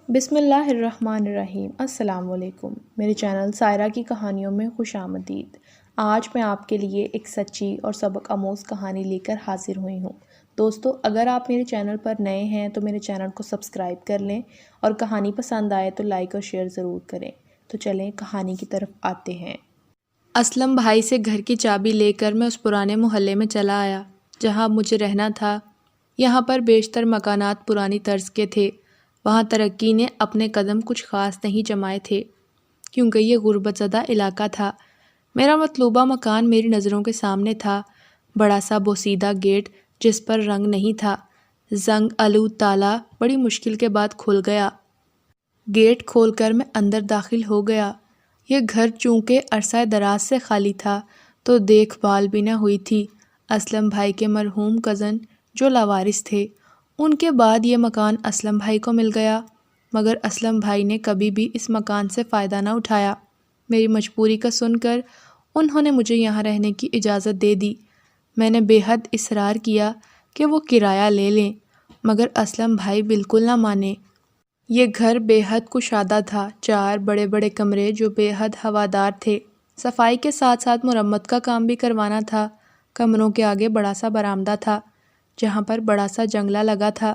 بسم اللہ الرحمن الرحیم۔ السلام علیکم، میرے چینل سائرہ کی کہانیوں میں خوش آمدید۔ آج میں آپ کے لیے ایک سچی اور سبق آموز کہانی لے کر حاضر ہوئی ہوں۔ دوستو، اگر آپ میرے چینل پر نئے ہیں تو میرے چینل کو سبسکرائب کر لیں اور کہانی پسند آئے تو لائک اور شیئر ضرور کریں۔ تو چلیں کہانی کی طرف آتے ہیں۔ اسلم بھائی سے گھر کی چابی لے کر میں اس پرانے محلے میں چلا آیا جہاں مجھے رہنا تھا۔ یہاں پر بیشتر مکانات پرانی طرز کے تھے۔ وہاں ترقی نے اپنے قدم کچھ خاص نہیں جمائے تھے کیونکہ یہ غربت زدہ علاقہ تھا۔ میرا مطلوبہ مکان میری نظروں کے سامنے تھا۔ بڑا سا بوسیدہ گیٹ جس پر رنگ نہیں تھا، زنگ آلود تالا بڑی مشکل کے بعد کھل گیا۔ گیٹ کھول کر میں اندر داخل ہو گیا۔ یہ گھر چونکہ عرصہ دراز سے خالی تھا تو دیکھ بھال بھی نہ ہوئی تھی۔ اسلم بھائی کے مرحوم کزن جو لاوارث تھے، ان کے بعد یہ مکان اسلم بھائی کو مل گیا، مگر اسلم بھائی نے کبھی بھی اس مکان سے فائدہ نہ اٹھایا۔ میری مجبوری کا سن کر انہوں نے مجھے یہاں رہنے کی اجازت دے دی۔ میں نے بے حد اصرار کیا کہ وہ کرایہ لے لیں، مگر اسلم بھائی بالکل نہ مانے۔ یہ گھر بے حد کشادہ تھا، 4 بڑے بڑے کمرے جو بے حد ہوادار تھے۔ صفائی کے ساتھ ساتھ مرمت کا کام بھی کروانا تھا۔ کمروں کے آگے بڑا سا برآمدہ تھا جہاں پر بڑا سا جنگلہ لگا تھا۔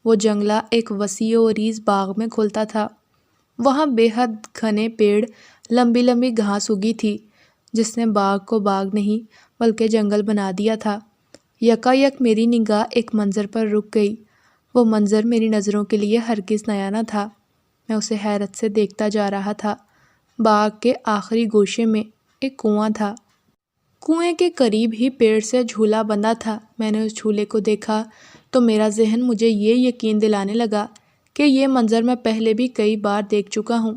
وہ جنگلہ ایک وسیع و عریض باغ میں کھلتا تھا۔ وہاں بے حد گھنے پیڑ، لمبی لمبی گھاس اگی تھی جس نے باغ کو باغ نہیں بلکہ جنگل بنا دیا تھا۔ یکایک میری نگاہ ایک منظر پر رک گئی۔ وہ منظر میری نظروں کے لیے ہرگز نیا نہ تھا۔ میں اسے حیرت سے دیکھتا جا رہا تھا۔ باغ کے آخری گوشے میں ایک کنواں تھا۔ کنویں کے قریب ہی پیڑ سے جھولا بندھا تھا۔ میں نے اس جھولے کو دیکھا تو میرا ذہن مجھے یہ یقین دلانے لگا کہ یہ منظر میں پہلے بھی کئی بار دیکھ چکا ہوں۔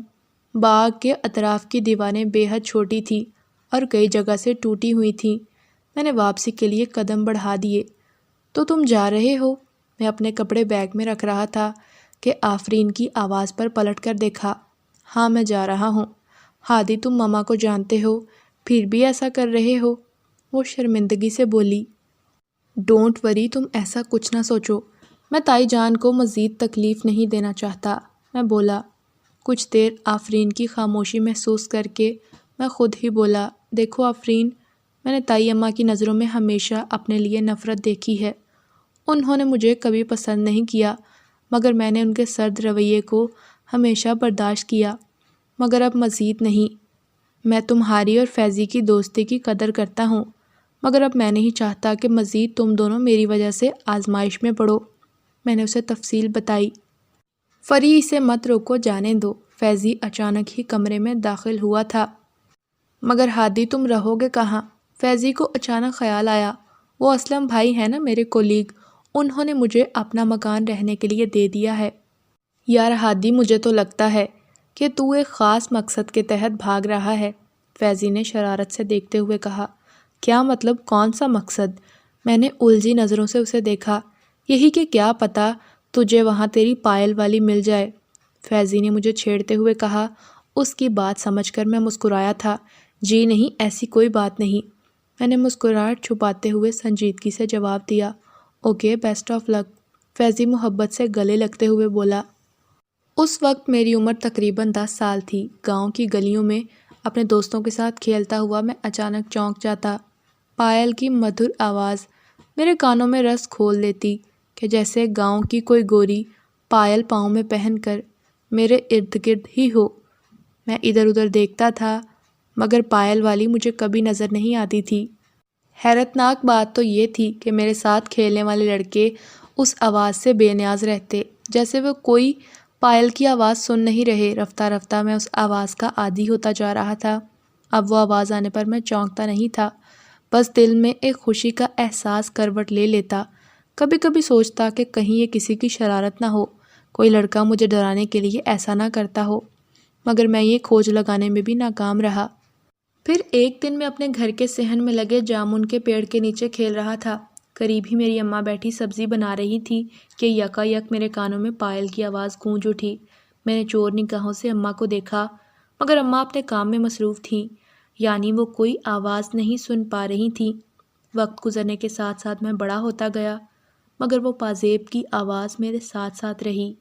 باغ کے اطراف کی دیواریں بے حد چھوٹی تھیں اور کئی جگہ سے ٹوٹی ہوئی تھیں۔ میں نے واپسی کے لیے قدم بڑھا دیے۔ تو تم جا رہے ہو؟ میں اپنے کپڑے بیگ میں رکھ رہا تھا کہ آفرین کی آواز پر پلٹ کر دیکھا۔ ہاں، میں جا رہا ہوں۔ ہادی، تم ماما کو جانتے ہو، پھر بھی ایسا کر رہے ہو؟ وہ شرمندگی سے بولی۔ ڈونٹ وری، تم ایسا کچھ نہ سوچو، میں تائی جان کو مزید تکلیف نہیں دینا چاہتا، میں بولا۔ کچھ دیر آفرین کی خاموشی محسوس کر کے میں خود ہی بولا، دیکھو آفرین، میں نے تائی اماں کی نظروں میں ہمیشہ اپنے لیے نفرت دیکھی ہے۔ انہوں نے مجھے کبھی پسند نہیں کیا، مگر میں نے ان کے سرد رویے کو ہمیشہ برداشت کیا، مگر اب مزید نہیں۔ میں تمہاری اور فیضی کی دوستی کی قدر کرتا ہوں، مگر اب میں نہیں چاہتا کہ مزید تم دونوں میری وجہ سے آزمائش میں پڑو۔ میں نے اسے تفصیل بتائی۔ فری، اسے مت روکو، جانے دو۔ فیضی اچانک ہی کمرے میں داخل ہوا تھا۔ مگر ہادی، تم رہو گے کہاں؟ فیضی کو اچانک خیال آیا، وہ اسلم بھائی ہے نا، میرے کولیگ، انہوں نے مجھے اپنا مکان رہنے کے لیے دے دیا ہے۔ یار ہادی، مجھے تو لگتا ہے کہ تو ایک خاص مقصد کے تحت بھاگ رہا ہے، فیضی نے شرارت سے دیکھتے ہوئے کہا۔ کیا مطلب؟ کون سا مقصد؟ میں نے الجھی نظروں سے اسے دیکھا۔ یہی کہ کیا پتہ تجھے وہاں تیری پائل والی مل جائے، فیضی نے مجھے چھیڑتے ہوئے کہا۔ اس کی بات سمجھ کر میں مسکرایا تھا۔ جی نہیں، ایسی کوئی بات نہیں، میں نے مسکراہٹ چھپاتے ہوئے سنجیدگی سے جواب دیا۔ اوکے، بیسٹ آف لک، فیضی محبت سے گلے لگتے ہوئے بولا۔ اس وقت میری عمر تقریباً 10 سال تھی۔ گاؤں کی گلیوں میں اپنے دوستوں کے ساتھ کھیلتا ہوا میں اچانک چونک جاتا۔ پائل کی مدھر آواز میرے کانوں میں رس کھول دیتی کہ جیسے گاؤں کی کوئی گوری پائل پاؤں میں پہن کر میرے ارد گرد ہی ہو۔ میں ادھر ادھر دیکھتا تھا مگر پائل والی مجھے کبھی نظر نہیں آتی تھی۔ حیرت ناک بات تو یہ تھی کہ میرے ساتھ کھیلنے والے لڑکے اس آواز سے بے نیاز رہتے جیسے وہ کوئی پائل کی آواز سن نہیں رہے۔ رفتہ رفتہ میں اس آواز کا عادی ہوتا جا رہا تھا۔ اب وہ آواز آنے پر میں چونکتا نہیں تھا، بس دل میں ایک خوشی کا احساس کروٹ لے لیتا۔ کبھی کبھی سوچتا کہ کہیں یہ کسی کی شرارت نہ ہو، کوئی لڑکا مجھے ڈرانے کے لیے ایسا نہ کرتا ہو، مگر میں یہ کھوج لگانے میں بھی ناکام رہا۔ پھر ایک دن میں اپنے گھر کے صحن میں لگے جامن کے پیڑ کے نیچے کھیل رہا تھا۔ قریب ہی میری اماں بیٹھی سبزی بنا رہی تھی کہ یکایک میرے کانوں میں پائل کی آواز گونج اٹھی۔ میں نے چور نگاہوں سے اماں کو دیکھا، مگر اماں اپنے کام میں مصروف تھیں، یعنی وہ کوئی آواز نہیں سن پا رہی تھیں۔ وقت گزرنے کے ساتھ ساتھ میں بڑا ہوتا گیا، مگر وہ پازیب کی آواز میرے ساتھ ساتھ رہی۔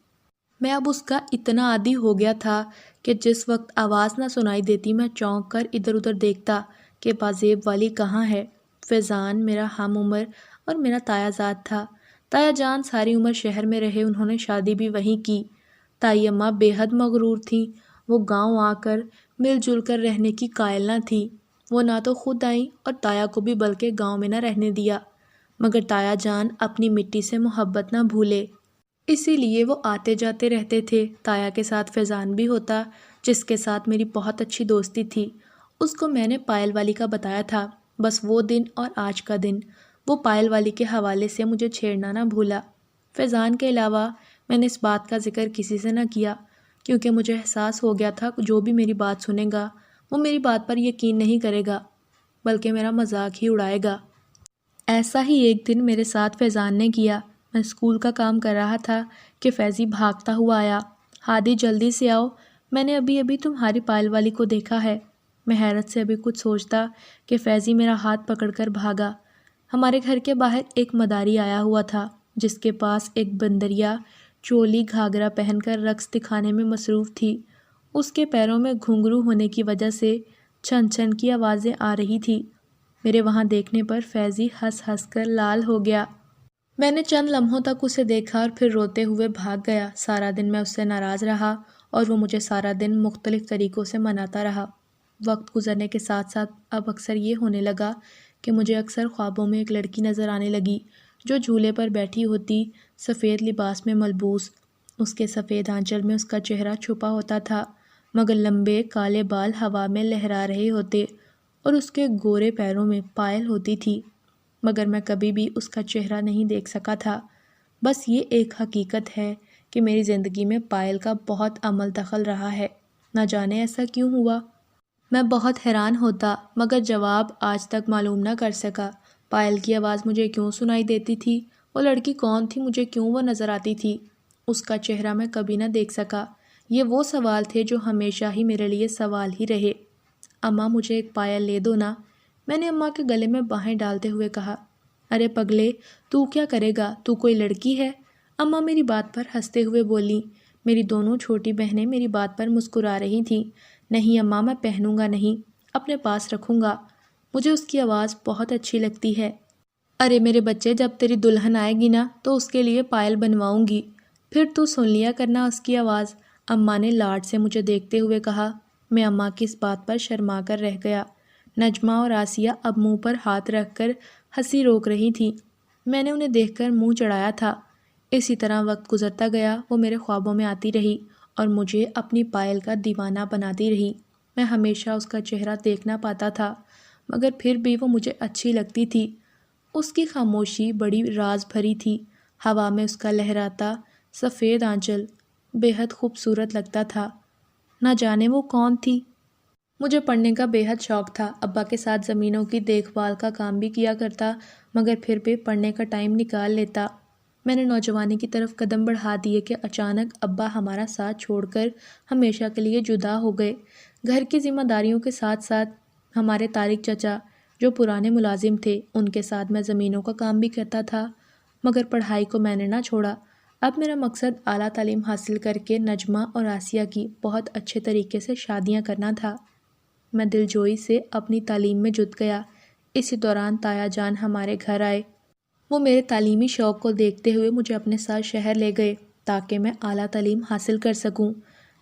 میں اب اس کا اتنا عادی ہو گیا تھا کہ جس وقت آواز نہ سنائی دیتی میں چونک کر ادھر ادھر دیکھتا کہ پازیب والی کہاں ہے۔ فیضان میرا ہم عمر اور میرا تایا زاد تھا۔ تایا جان ساری عمر شہر میں رہے، انہوں نے شادی بھی وہیں کی۔ تائی اماں بے حد مغرور تھیں، وہ گاؤں آ کر مل جل کر رہنے کی قائل نہ تھیں۔ وہ نہ تو خود آئیں اور تایا کو بھی بلکہ گاؤں میں نہ رہنے دیا، مگر تایا جان اپنی مٹی سے محبت نہ بھولے، اسی لیے وہ آتے جاتے رہتے تھے۔ تایا کے ساتھ فیضان بھی ہوتا، جس کے ساتھ میری بہت اچھی دوستی تھی۔ اس کو میں نے پائل والی کا بتایا تھا، بس وہ دن اور آج کا دن، وہ پائل والی کے حوالے سے مجھے چھیڑنا نہ بھولا۔ فیضان کے علاوہ میں نے اس بات کا ذکر کسی سے نہ کیا، کیونکہ مجھے احساس ہو گیا تھا جو بھی میری بات سنے گا وہ میری بات پر یقین نہیں کرے گا، بلکہ میرا مذاق ہی اڑائے گا۔ ایسا ہی ایک دن میرے ساتھ فیضان نے کیا۔ میں اسکول کا کام کر رہا تھا کہ فیضی بھاگتا ہوا آیا۔ ہادی جلدی سے آؤ، میں نے ابھی ابھی تمہاری پائل والی کو دیکھا ہے۔ میں حیرت سے ابھی کچھ سوچتا کہ فیضی میرا ہاتھ پکڑ کر بھاگا۔ ہمارے گھر کے باہر ایک مداری آیا ہوا تھا، جس کے پاس ایک بندریا چولی گھاگرا پہن کر رقص دکھانے میں مصروف تھی۔ اس کے پیروں میں گھنگرو ہونے کی وجہ سے چھن چھن کی آوازیں آ رہی تھی۔ میرے وہاں دیکھنے پر فیضی ہنس ہنس کر لال ہو گیا۔ میں نے چند لمحوں تک اسے دیکھا اور پھر روتے ہوئے بھاگ گیا۔ سارا دن میں اس سے ناراض رہا اور وہ مجھے سارا دن مختلف طریقوں سے مناتا رہا۔ وقت گزرنے کے ساتھ ساتھ اب اکثر یہ ہونے لگا کہ مجھے اکثر خوابوں میں ایک لڑکی نظر آنے لگی جو جھولے پر بیٹھی ہوتی، سفید لباس میں ملبوس۔ اس کے سفید آنچل میں اس کا چہرہ چھپا ہوتا تھا، مگر لمبے کالے بال ہوا میں لہرا رہے ہوتے اور اس کے گورے پیروں میں پائل ہوتی تھی، مگر میں کبھی بھی اس کا چہرہ نہیں دیکھ سکا تھا۔ بس یہ ایک حقیقت ہے کہ میری زندگی میں پائل کا بہت عمل دخل رہا ہے، نہ جانے ایسا کیوں ہوا۔ میں بہت حیران ہوتا، مگر جواب آج تک معلوم نہ کر سکا۔ پائل کی آواز مجھے کیوں سنائی دیتی تھی؟ وہ لڑکی کون تھی؟ مجھے کیوں وہ نظر آتی تھی؟ اس کا چہرہ میں کبھی نہ دیکھ سکا۔ یہ وہ سوال تھے جو ہمیشہ ہی میرے لیے سوال ہی رہے۔ اماں مجھے ایک پائل لے دو نا، میں نے اماں کے گلے میں باہیں ڈالتے ہوئے کہا۔ ارے پگلے، تو کیا کرے گا؟ تو کوئی لڑکی ہے؟ اماں میری بات پر ہنستے ہوئے بولیں۔ میری دونوں چھوٹی بہنیں میری بات پر مسکرا رہی تھیں۔ نہیں اماں، میں پہنوں گا نہیں، اپنے پاس رکھوں گا۔ مجھے اس کی آواز بہت اچھی لگتی ہے۔ ارے میرے بچے، جب تیری دلہن آئے گی نا تو اس کے لیے پائل بنواؤں گی، پھر تو سن لیا کرنا اس کی آواز، اماں نے لاڈ سے مجھے دیکھتے ہوئے کہا۔ میں اماں کی اس بات پر شرما کر رہ گیا۔ نجمہ اور آسیہ اب منہ پر ہاتھ رکھ کر ہنسی روک رہی تھیں۔ میں نے انہیں دیکھ کر منہ چڑھایا تھا۔ اسی طرح وقت گزرتا گیا، وہ میرے خوابوں میں آتی رہی اور مجھے اپنی پائل کا دیوانہ بناتی رہی۔ میں ہمیشہ اس کا چہرہ دیکھ نہ پاتا تھا، مگر پھر بھی وہ مجھے اچھی لگتی تھی۔ اس کی خاموشی بڑی راز بھری تھی، ہوا میں اس کا لہراتا سفید آنچل بے حد خوبصورت لگتا تھا۔ نہ جانے وہ کون تھی۔ مجھے پڑھنے کا بے حد شوق تھا، ابا کے ساتھ زمینوں کی دیکھ بھال کا کام بھی کیا کرتا، مگر پھر بھی پڑھنے کا ٹائم نکال لیتا۔ میں نے نوجوانی کی طرف قدم بڑھا دیے کہ اچانک ابا ہمارا ساتھ چھوڑ کر ہمیشہ کے لیے جدا ہو گئے۔ گھر کی ذمہ داریوں کے ساتھ ساتھ ہمارے طارق چچا جو پرانے ملازم تھے، ان کے ساتھ میں زمینوں کا کام بھی کرتا تھا، مگر پڑھائی کو میں نے نہ چھوڑا۔ اب میرا مقصد اعلیٰ تعلیم حاصل کر کے نجمہ اور آسیہ کی بہت اچھے طریقے سے شادیاں کرنا تھا۔ میں دلجوئی سے اپنی تعلیم میں جٹ گیا۔ اسی دوران تایا جان ہمارے گھر آئے۔ وہ میرے تعلیمی شوق کو دیکھتے ہوئے مجھے اپنے ساتھ شہر لے گئے تاکہ میں اعلیٰ تعلیم حاصل کر سکوں۔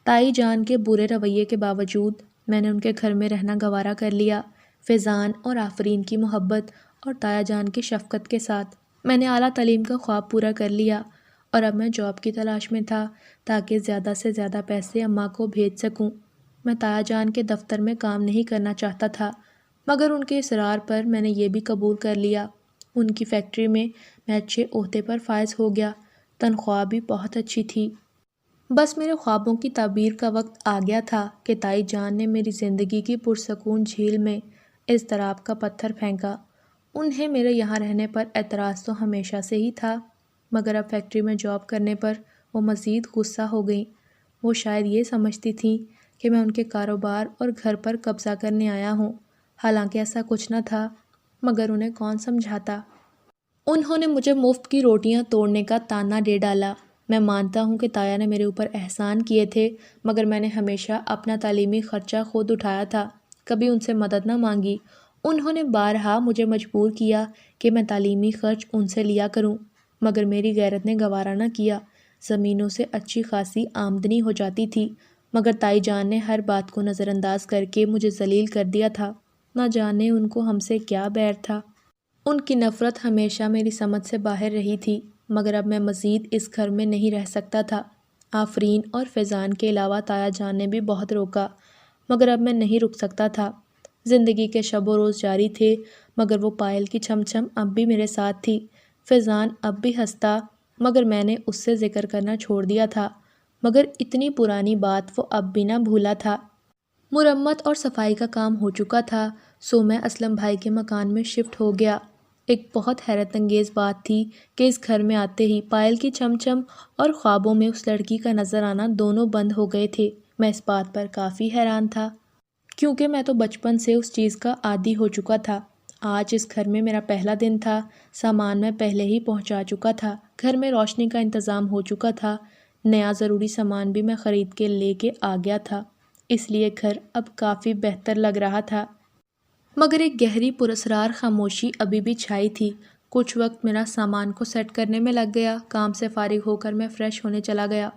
تائی جان کے برے رویے کے باوجود میں نے ان کے گھر میں رہنا گوارا کر لیا۔ فیضان اور آفرین کی محبت اور تایا جان کی شفقت کے ساتھ میں نے اعلیٰ تعلیم کا خواب پورا کر لیا، اور اب میں جاب کی تلاش میں تھا تاکہ زیادہ سے زیادہ پیسے اماں کو بھیج سکوں۔ میں تایا جان کے دفتر میں کام نہیں کرنا چاہتا تھا، مگر ان کے اصرار پر میں نے یہ بھی قبول کر لیا۔ ان کی فیکٹری میں اچھے عہدے پر فائز ہو گیا، تنخواہ بھی بہت اچھی تھی۔ بس میرے خوابوں کی تعبیر کا وقت آ گیا تھا کہ تائی جان نے میری زندگی کی پرسکون جھیل میں اضطراب کا پتھر پھینکا۔ انہیں میرے یہاں رہنے پر اعتراض تو ہمیشہ سے ہی تھا، مگر اب فیکٹری میں جاب کرنے پر وہ مزید غصہ ہو گئیں۔ وہ شاید یہ سمجھتی تھیں کہ میں ان کے کاروبار اور گھر پر قبضہ کرنے آیا ہوں، حالانکہ ایسا کچھ نہ تھا، مگر انہیں کون سمجھاتا۔ انہوں نے مجھے مفت کی روٹیاں توڑنے کا طعنہ دے ڈالا۔ میں مانتا ہوں کہ تایا نے میرے اوپر احسان کیے تھے، مگر میں نے ہمیشہ اپنا تعلیمی خرچہ خود اٹھایا تھا، کبھی ان سے مدد نہ مانگی۔ انہوں نے بارہا مجھے مجبور کیا کہ میں تعلیمی خرچ ان سے لیا کروں، مگر میری غیرت نے گوارا نہ کیا۔ زمینوں سے اچھی خاصی آمدنی ہو جاتی تھی، مگر تائی جان نے ہر بات کو نظر انداز کر کے مجھے ذلیل کر دیا تھا۔ نہ جانے ان کو ہم سے کیا بیر تھا۔ ان کی نفرت ہمیشہ میری سمجھ سے باہر رہی تھی، مگر اب میں مزید اس گھر میں نہیں رہ سکتا تھا۔ آفرین اور فیضان کے علاوہ تایا جان نے بھی بہت روکا، مگر اب میں نہیں رک سکتا تھا۔ زندگی کے شب و روز جاری تھے، مگر وہ پائل کی چھم چھم اب بھی میرے ساتھ تھی۔ فیضان اب بھی ہنستا، مگر میں نے اس سے ذکر کرنا چھوڑ دیا تھا، مگر اتنی پرانی بات وہ اب بھی نہ بھولا تھا۔ مرمت اور صفائی کا کام ہو چکا تھا، سو میں اسلم بھائی کے مکان میں شفٹ ہو گیا۔ ایک بہت حیرت انگیز بات تھی کہ اس گھر میں آتے ہی پائل کی چھم چھم اور خوابوں میں اس لڑکی کا نظر آنا دونوں بند ہو گئے تھے۔ میں اس بات پر کافی حیران تھا، کیونکہ میں تو بچپن سے اس چیز کا عادی ہو چکا تھا۔ آج اس گھر میں میرا پہلا دن تھا، سامان میں پہلے ہی پہنچا چکا تھا، گھر میں روشنی کا انتظام ہو چکا تھا، نیا ضروری سامان بھی میں خرید کے لے کے آ گیا تھا، اس لیے گھر اب کافی بہتر لگ رہا تھا۔ مگر ایک گہری پراسرار خاموشی ابھی بھی چھائی تھی۔ کچھ وقت میرا سامان کو سیٹ کرنے میں لگ گیا، کام سے فارغ ہو کر میں فریش ہونے چلا گیا۔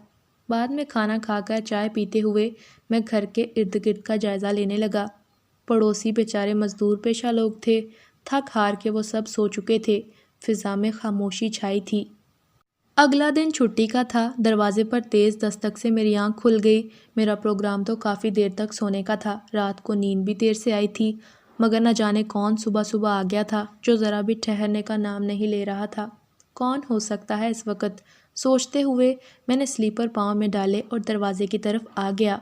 بعد میں کھانا کھا کر چائے پیتے ہوئے میں گھر کے ارد گرد کا جائزہ لینے لگا۔ پڑوسی بیچارے مزدور پیشہ لوگ تھے، تھک ہار کے وہ سب سو چکے تھے، فضا میں خاموشی چھائی تھی۔ اگلا دن چھٹی کا تھا، دروازے پر تیز دستک سے میری آنکھ کھل گئی۔ میرا پروگرام تو کافی دیر تک سونے کا تھا، رات کو نیند بھی دیر سے آئی تھی، مگر نہ جانے کون صبح صبح آ گیا تھا جو ذرا بھی ٹھہرنے کا نام نہیں لے رہا تھا۔ کون ہو سکتا ہے اس وقت؟ سوچتے ہوئے میں نے سلیپر پاؤں میں ڈالے اور دروازے کی طرف آ گیا۔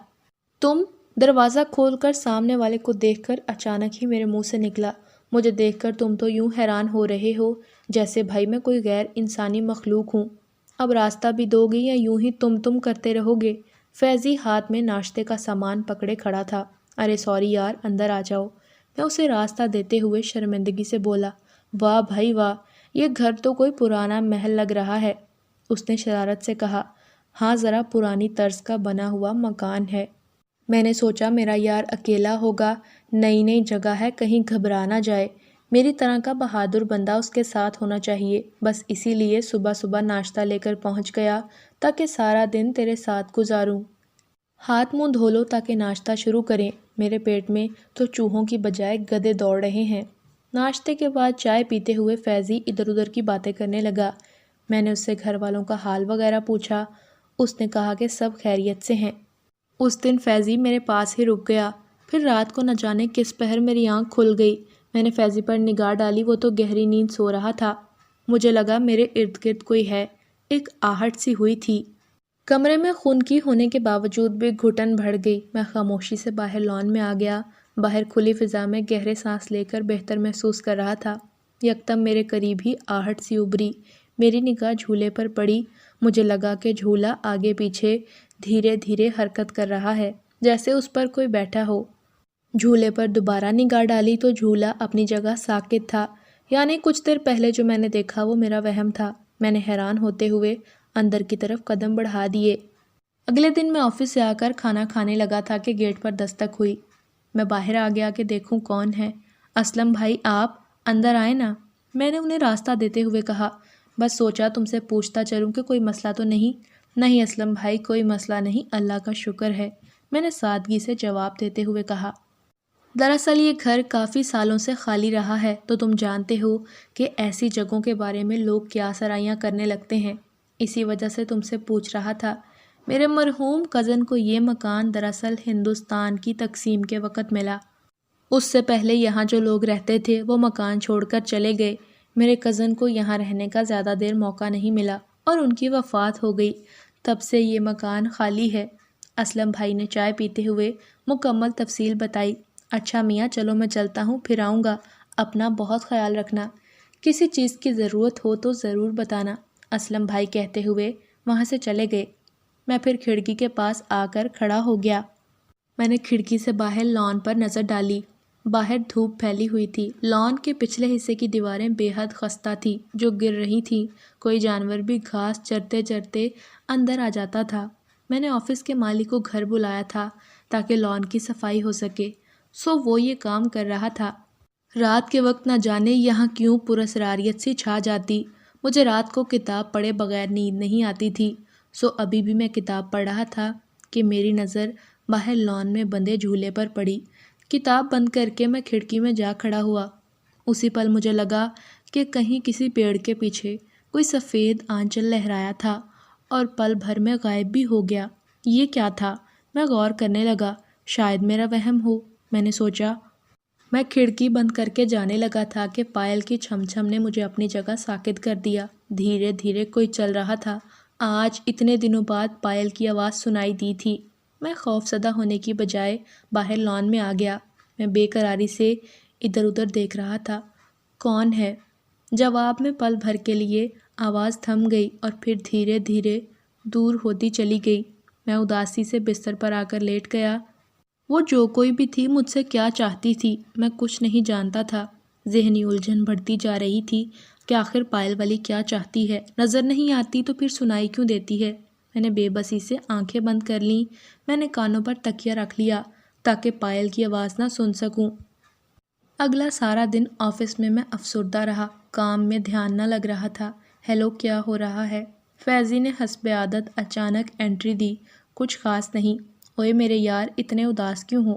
تم؟ دروازہ کھول کر سامنے والے کو دیکھ کر اچانک ہی میرے منہ سے نکلا، مجھے دیکھ کر تم تو یوں حیران ہو رہے ہو جیسے بھائی میں کوئی غیر انسانی مخلوق ہوں۔ اب راستہ بھی دو گی یا یوں ہی تم کرتے رہو گے؟ فیضی ہاتھ میں ناشتے کا سامان پکڑے کھڑا تھا۔ ارے سوری یار، اندر آ جاؤ، میں اسے راستہ دیتے ہوئے شرمندگی سے بولا۔ واہ بھائی واہ، یہ گھر تو کوئی پرانا محل لگ رہا ہے، اس نے شرارت سے کہا۔ ہاں، ذرا پرانی طرز کا بنا ہوا مکان ہے۔ میں نے سوچا میرا یار اکیلا ہوگا، نئی جگہ ہے، کہیں گھبرا نہ جائے، میری طرح کا بہادر بندہ اس کے ساتھ ہونا چاہیے، بس اسی لیے صبح صبح ناشتہ لے کر پہنچ گیا تاکہ سارا دن تیرے ساتھ گزاروں۔ ہاتھ منہ دھو لو تاکہ ناشتہ شروع کریں، میرے پیٹ میں تو چوہوں کی بجائے گدھے دوڑ رہے ہیں۔ ناشتے کے بعد چائے پیتے ہوئے فیضی ادھر ادھر کی باتیں کرنے لگا۔ میں نے اس سے گھر والوں کا حال وغیرہ پوچھا، اس نے کہا کہ سب خیریت سے ہیں۔ اس دن فیضی میرے پاس ہی رک گیا، پھر رات کو نہ جانے کس پہر میری آنکھ کھل گئی۔ میں نے فیضی پر نگاہ ڈالی، وہ تو گہری نیند سو رہا تھا۔ مجھے لگا میرے ارد گرد کوئی ہے، ایک آہٹ سی ہوئی تھی۔ کمرے میں خنکی ہونے کے باوجود بھی گھٹن بڑھ گئی۔ میں خاموشی سے باہر لان میں آ گیا، باہر کھلی فضا میں گہرے سانس لے کر بہتر محسوس کر رہا تھا۔ یکدم میرے قریب ہی آہٹ سی ابھری، میری نگاہ جھولے پر پڑی، مجھے لگا کہ جھولا آگے پیچھے دھیرے دھیرے حرکت کر رہا ہے، جیسے اس پر کوئی بیٹھا ہو۔ جھولے پر دوبارہ نگاہ ڈالی تو جھولا اپنی جگہ ساکت تھا، یعنی کچھ دیر پہلے جو میں نے دیکھا وہ میرا وہم تھا۔ میں نے حیران ہوتے ہوئے اندر کی طرف قدم بڑھا دیے۔ اگلے دن میں آفس سے آ کر کھانا کھانے لگا تھا کہ گیٹ پر دستک ہوئی۔ میں باہر آ گیا کہ دیکھوں کون ہے۔ اسلم بھائی آپ اندر آئے نا، میں نے انہیں راستہ دیتے ہوئے کہا۔ بس سوچا تم سے پوچھتا چلوں کہ کوئی مسئلہ تو نہیں؟ نہیں اسلم بھائی، کوئی مسئلہ نہیں، اللہ کا شکر ہے، میں نے سادگی سے جواب دیتے ہوئے کہا۔ دراصل یہ گھر کافی سالوں سے خالی رہا ہے، تو تم جانتے ہو کہ ایسی جگہوں کے بارے میں لوگ کیا سرائیاں کرنے لگتے ہیں، اسی وجہ سے تم سے پوچھ رہا تھا۔ میرے مرحوم کزن کو یہ مکان دراصل ہندوستان کی تقسیم کے وقت ملا۔ اس سے پہلے یہاں جو لوگ رہتے تھے وہ مکان چھوڑ کر چلے گئے۔ میرے کزن کو یہاں رہنے کا زیادہ دیر موقع نہیں ملا اور ان کی وفات ہو گئی، تب سے یہ مکان خالی ہے۔ اسلم بھائی نے چائے پیتے ہوئے مکمل تفصیل بتائی۔ اچھا میاں، چلو میں چلتا ہوں، پھر آؤں گا، اپنا بہت خیال رکھنا، کسی چیز کی ضرورت ہو تو ضرور بتانا، اسلم بھائی کہتے ہوئے وہاں سے چلے گئے۔ میں پھر کھڑکی کے پاس آ کر کھڑا ہو گیا۔ میں نے کھڑکی سے باہر لان پر نظر ڈالی، باہر دھوپ پھیلی ہوئی تھی، لان کے پچھلے حصے کی دیواریں بے حد خستہ تھیں جو گر رہی تھیں، کوئی جانور بھی گھاس چرتے چرتے اندر آ جاتا تھا۔ میں نے آفس کے مالک کو گھر بلایا تھا تاکہ لان کی صفائی ہو سکے، سو وہ یہ کام کر رہا تھا۔ رات کے وقت نہ جانے یہاں کیوں پراسراریت سی چھا جاتی، مجھے رات کو کتاب پڑھے بغیر نیند نہیں آتی تھی، سو ابھی بھی میں کتاب پڑھ رہا تھا کہ میری نظر باہر لان میں بندھے جھولے پر پڑی۔ کتاب بند کر کے میں کھڑکی میں جا کھڑا ہوا۔ اسی پل مجھے لگا کہ کہیں کسی پیڑ کے پیچھے کوئی سفید آنچل لہرایا تھا اور پل بھر میں غائب بھی ہو گیا۔ یہ کیا تھا؟ میں غور کرنے لگا، شاید میرا وہم ہو، میں نے سوچا۔ میں کھڑکی بند کر کے جانے لگا تھا کہ پائل کی چھم چھم نے مجھے اپنی جگہ ساکت کر دیا۔ دھیرے دھیرے کوئی چل رہا تھا۔ آج اتنے دنوں بعد پائل کی آواز سنائی دی تھی۔ میں خوف زدہ ہونے کی بجائے باہر لان میں آ گیا۔ میں بے قراری سے ادھر ادھر دیکھ رہا تھا۔ کون ہے؟ جواب میں پل بھر کے لیے آواز تھم گئی اور پھر دھیرے دھیرے دور ہوتی چلی گئی۔ میں اداسی سے بستر پر آ کر لیٹ گیا۔ وہ جو کوئی بھی تھی مجھ سے کیا چاہتی تھی میں کچھ نہیں جانتا تھا۔ ذہنی الجھن بڑھتی جا رہی تھی کہ آخر پائل والی کیا چاہتی ہے، نظر نہیں آتی تو پھر سنائی کیوں دیتی ہے۔ میں نے بے بسی سے آنکھیں بند کر لیں۔ میں نے کانوں پر تکیہ رکھ لیا تاکہ پائل کی آواز نہ سن سکوں۔ اگلا سارا دن آفس میں افسردہ رہا، کام میں دھیان نہ لگ رہا تھا۔ ہیلو، کیا ہو رہا ہے؟ فیضی نے حسب عادت اچانک انٹری دی۔ کچھ خاص نہیں۔ اوئے میرے یار، اتنے اداس کیوں ہو؟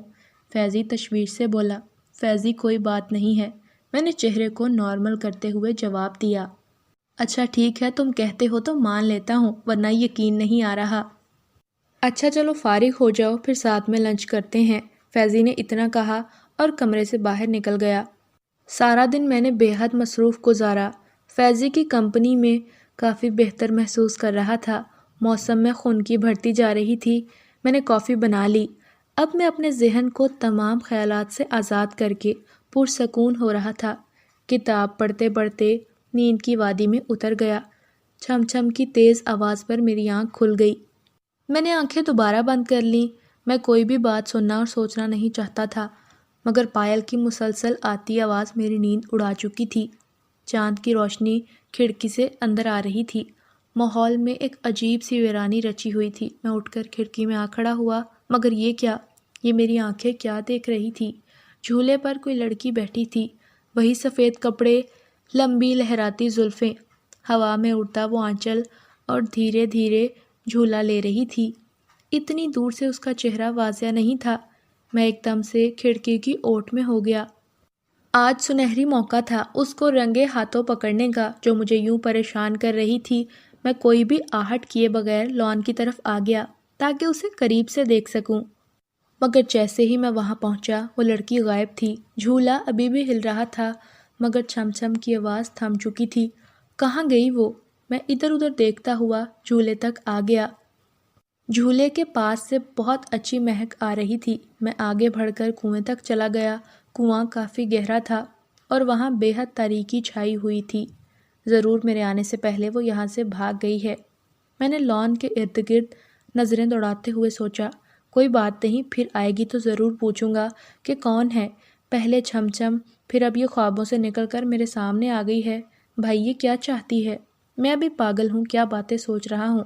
فیضی تشویش سے بولا۔ فیضی، کوئی بات نہیں ہے، میں نے چہرے کو نارمل کرتے ہوئے جواب دیا۔ اچھا ٹھیک ہے، تم کہتے ہو تو مان لیتا ہوں، ورنہ یقین نہیں آ رہا۔ اچھا چلو فارغ ہو جاؤ، پھر ساتھ میں لنچ کرتے ہیں، فیضی نے اتنا کہا اور کمرے سے باہر نکل گیا۔ سارا دن میں نے بے حد مصروف گزارا۔ فیضی کی کمپنی میں کافی بہتر محسوس کر رہا تھا۔ موسم میں خنکی بڑھتی جا رہی تھی۔ میں نے کافی بنا لی۔ اب میں اپنے ذہن کو تمام خیالات سے آزاد کر کے پرسکون ہو رہا تھا۔ کتاب پڑھتے پڑھتے نیند کی وادی میں اتر گیا۔ چھم چھم کی تیز آواز پر میری آنکھ کھل گئی۔ میں نے آنکھیں دوبارہ بند کر لیں۔ میں کوئی بھی بات سننا اور سوچنا نہیں چاہتا تھا، مگر پائل کی مسلسل آتی آواز میری نیند اڑا چکی تھی۔ چاند کی روشنی کھڑکی سے اندر آ رہی تھی۔ ماحول میں ایک عجیب سی ویرانی رچی ہوئی تھی۔ میں اٹھ کر کھڑکی میں آ کھڑا ہوا، مگر یہ کیا؟ یہ میری آنکھیں کیا دیکھ رہی تھی؟ جھولے پر کوئی لڑکی بیٹھی تھی، وہی سفید کپڑے، لمبی لہراتی زلفیں، ہوا میں اڑتا وہ آنچل اور دھیرے دھیرے جھولا لے رہی تھی۔ اتنی دور سے اس کا چہرہ واضح نہیں تھا۔ میں ایک دم سے کھڑکی کی اوٹ میں ہو گیا۔ آج سنہری موقع تھا اس کو رنگے ہاتھوں پکڑنے کا جو مجھے یوں پریشان کر رہی تھی۔ میں کوئی بھی آہٹ کیے بغیر لان کی طرف آ گیا تاکہ اسے قریب سے دیکھ سکوں، مگر جیسے ہی میں وہاں پہنچا وہ لڑکی غائب تھی۔ جھولا ابھی بھی ہل رہا تھا، مگر چھم چھم کی آواز تھم چکی تھی۔ کہاں گئی وہ؟ میں ادھر ادھر دیکھتا ہوا جھولے تک آ گیا۔ جھولے کے پاس سے بہت اچھی مہک آ رہی تھی۔ میں آگے بڑھ کر کنویں تک چلا گیا۔ کنواں کافی گہرا تھا اور وہاں بے حد تاریکی چھائی ہوئی تھی۔ ضرور میرے آنے سے پہلے وہ یہاں سے بھاگ گئی ہے۔ میں نے لان کے ارد گرد نظریں دوڑاتے ہوئے سوچا، کوئی بات نہیں، پھر آئے گی تو ضرور پوچھوں گا کہ کون ہے۔ پہلے چھم چھم، پھر اب یہ خوابوں سے نکل کر میرے سامنے آ گئی ہے۔ بھائی یہ کیا چاہتی ہے؟ میں ابھی پاگل ہوں، کیا باتیں سوچ رہا ہوں؟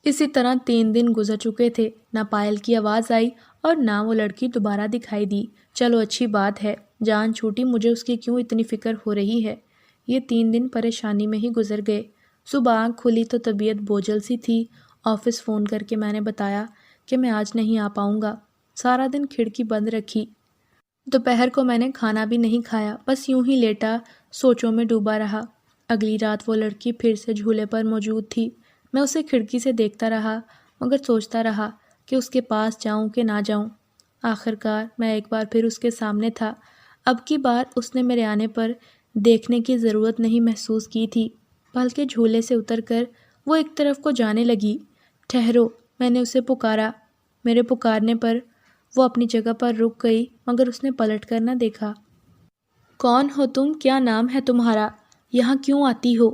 اسی طرح 3 دن گزر چکے تھے، نہ پائل کی آواز آئی اور نہ وہ لڑکی دوبارہ دکھائی دی۔ چلو اچھی بات ہے، جان چھوٹی، مجھے اس کی کیوں اتنی فکر ہو رہی ہے۔ یہ 3 دن پریشانی میں ہی گزر گئے۔ صبح آنکھ کھلی تو طبیعت بوجھل سی تھی۔ آفس فون کر کے میں نے بتایا کہ میں آج نہیں آ پاؤں گا۔ سارا دن کھڑکی بند رکھی۔ دوپہر کو میں نے کھانا بھی نہیں کھایا، بس یوں ہی لیٹا سوچوں میں ڈوبا رہا۔ اگلی رات وہ لڑکی پھر سے جھولے پر موجود تھی۔ میں اسے کھڑکی سے دیکھتا رہا، مگر سوچتا رہا کہ اس کے پاس جاؤں کہ نہ جاؤں۔ آخرکار میں ایک بار پھر اس کے سامنے تھا۔ اب کی بار اس نے میرے آنے پر دیکھنے کی ضرورت نہیں محسوس کی تھی، بلکہ جھولے سے اتر کر وہ ایک طرف کو جانے لگی۔ ٹھہرو، میں نے اسے پکارا۔ میرے پکارنے پر وہ اپنی جگہ پر رک گئی، مگر اس نے پلٹ کر نہ دیکھا۔ کون ہو تم؟ کیا نام ہے تمہارا؟ یہاں کیوں آتی ہو؟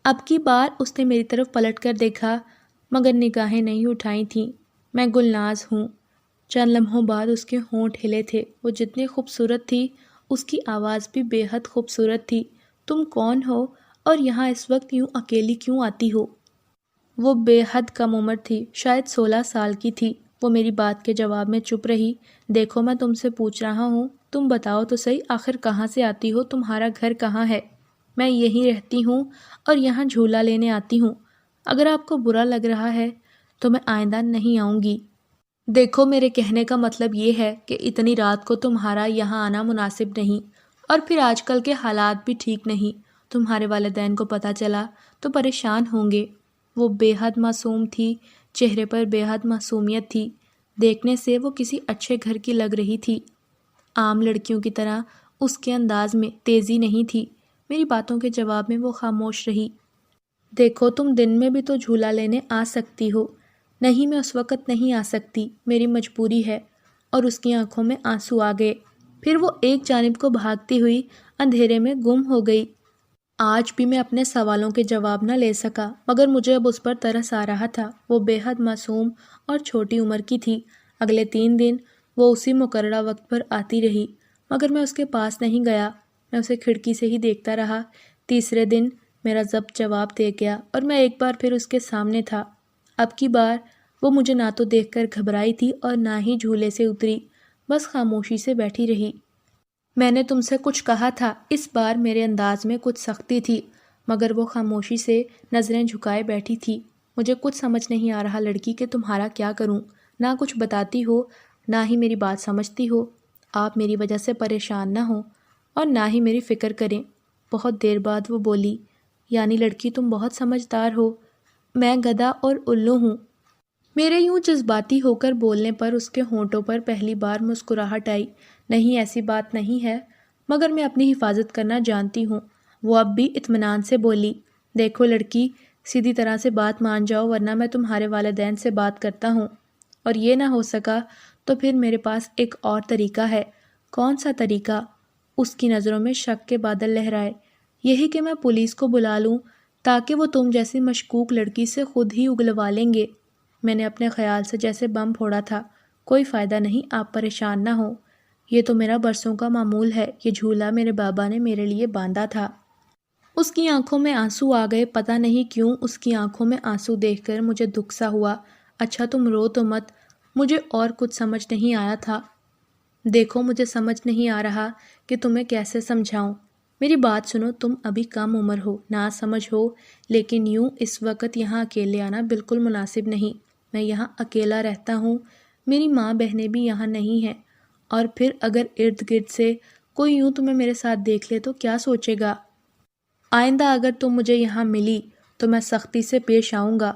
اب کی بار اس نے میری طرف پلٹ کر دیکھا، مگر نگاہیں نہیں اٹھائی تھیں۔ میں گلناز ہوں، چند لمحوں بعد اس کے ہونٹ ہلے تھے۔ وہ جتنی خوبصورت تھی اس کی آواز بھی بے حد خوبصورت تھی۔ تم کون ہو اور یہاں اس وقت یوں اکیلی کیوں آتی ہو؟ وہ بے حد کم عمر تھی، شاید 16 سال کی تھی۔ وہ میری بات کے جواب میں چپ رہی۔ دیکھو میں تم سے پوچھ رہا ہوں، تم بتاؤ تو صحیح، آخر کہاں سے آتی ہو؟ تمہارا گھر کہاں ہے؟ میں یہیں رہتی ہوں اور یہاں جھولا لینے آتی ہوں۔ اگر آپ کو برا لگ رہا ہے تو میں آئندہ نہیں آؤں گی۔ دیکھو میرے کہنے کا مطلب یہ ہے کہ اتنی رات کو تمہارا یہاں آنا مناسب نہیں، اور پھر آج کل کے حالات بھی ٹھیک نہیں۔ تمہارے والدین کو پتہ چلا تو پریشان ہوں گے۔ وہ بے حد معصوم تھی، چہرے پر بے حد معصومیت تھی۔ دیکھنے سے وہ کسی اچھے گھر کی لگ رہی تھی۔ عام لڑکیوں کی طرح اس کے انداز میں تیزی نہیں تھی۔ میری باتوں کے جواب میں وہ خاموش رہی۔ دیکھو تم دن میں بھی تو جھولا لینے آ سکتی ہو۔ نہیں میں اس وقت نہیں آ سکتی، میری مجبوری ہے۔ اور اس کی آنکھوں میں آنسو آ گئے۔ پھر وہ ایک جانب کو بھاگتی ہوئی اندھیرے میں گم ہو گئی۔ آج بھی میں اپنے سوالوں کے جواب نہ لے سکا، مگر مجھے اب اس پر ترس آ رہا تھا۔ وہ بے حد معصوم اور چھوٹی عمر کی تھی۔ اگلے 3 دن وہ اسی مقررہ وقت پر آتی رہی، مگر میں اس کے پاس نہیں گیا۔ میں اسے کھڑکی سے ہی دیکھتا رہا۔ تیسرے دن میرا ضبط جواب دے گیا اور میں ایک بار پھر اس کے سامنے تھا۔ اب کی بار وہ مجھے نہ تو دیکھ کر گھبرائی تھی اور نہ ہی جھولے سے اتری، بس خاموشی سے بیٹھی رہی۔ میں نے تم سے کچھ کہا تھا۔ اس بار میرے انداز میں کچھ سختی تھی، مگر وہ خاموشی سے نظریں جھکائے بیٹھی تھی۔ مجھے کچھ سمجھ نہیں آ رہا لڑکی کہ تمہارا کیا کروں۔ نہ کچھ بتاتی ہو، نہ ہی میری بات سمجھتی ہو۔ آپ میری وجہ سے پریشان نہ ہوں اور نہ ہی میری فکر کریں۔ بہت دیر بعد وہ بولی، یعنی لڑکی تم بہت سمجھدار ہو۔ میں گدھا اور الو ہوں۔ میرے یوں جذباتی ہو کر بولنے پر اس کے ہونٹوں پر پہلی بار مسکراہٹ آئی۔ نہیں ایسی بات نہیں ہے، مگر میں اپنی حفاظت کرنا جانتی ہوں۔ وہ اب بھی اطمینان سے بولی، دیکھو لڑکی، سیدھی طرح سے بات مان جاؤ ورنہ میں تمہارے والدین سے بات کرتا ہوں، اور یہ نہ ہو سکا تو پھر میرے پاس ایک اور طریقہ ہے۔ کون سا طریقہ؟ اس کی نظروں میں شک کے بادل لہرائے۔ یہی کہ میں پولیس کو بلا لوں تاکہ وہ تم جیسی مشکوک لڑکی سے خود ہی اگلوا لیں گے۔ میں نے اپنے خیال سے جیسے بم پھوڑا تھا۔ کوئی فائدہ نہیں، آپ پریشان نہ ہوں۔ یہ تو میرا برسوں کا معمول ہے، یہ جھولا میرے بابا نے میرے لیے باندھا تھا۔ اس کی آنکھوں میں آنسو آ گئے۔ پتہ نہیں کیوں اس کی آنکھوں میں آنسو دیکھ کر مجھے دکھ سا ہوا۔ اچھا تم رو تو مت، مجھے اور کچھ سمجھ نہیں آیا تھا۔ دیکھو مجھے سمجھ نہیں آ رہا کہ تمہیں کیسے سمجھاؤں۔ میری بات سنو، تم ابھی کم عمر ہو، نہ سمجھ ہو، لیکن یوں اس وقت یہاں اکیلے آنا بالکل مناسب نہیں۔ میں یہاں اکیلا رہتا ہوں، میری ماں بہنیں بھی یہاں نہیں ہیں، اور پھر اگر ارد گرد سے کوئی یوں تمہیں میرے ساتھ دیکھ لے تو کیا سوچے گا؟ آئندہ اگر تم مجھے یہاں ملی تو میں سختی سے پیش آؤں گا۔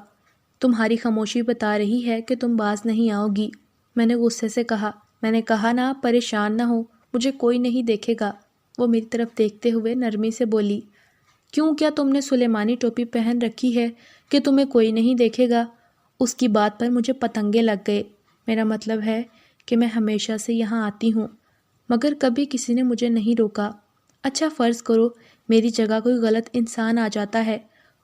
تمہاری خاموشی بتا رہی ہے کہ تم باز نہیں آؤ گی۔ میں نے غصے سے کہا، میں نے کہا نا پریشان نہ ہو، مجھے کوئی نہیں دیکھے گا۔ وہ میری طرف دیکھتے ہوئے نرمی سے بولی، کیوں، کیا تم نے سلیمانی ٹوپی پہن رکھی ہے کہ تمہیں کوئی نہیں دیکھے گا؟ اس کی بات پر مجھے پتنگے لگ گئے۔ میرا مطلب ہے کہ میں ہمیشہ سے یہاں آتی ہوں، مگر کبھی کسی نے مجھے نہیں روکا۔ اچھا فرض کرو میری جگہ کوئی غلط انسان آ جاتا ہے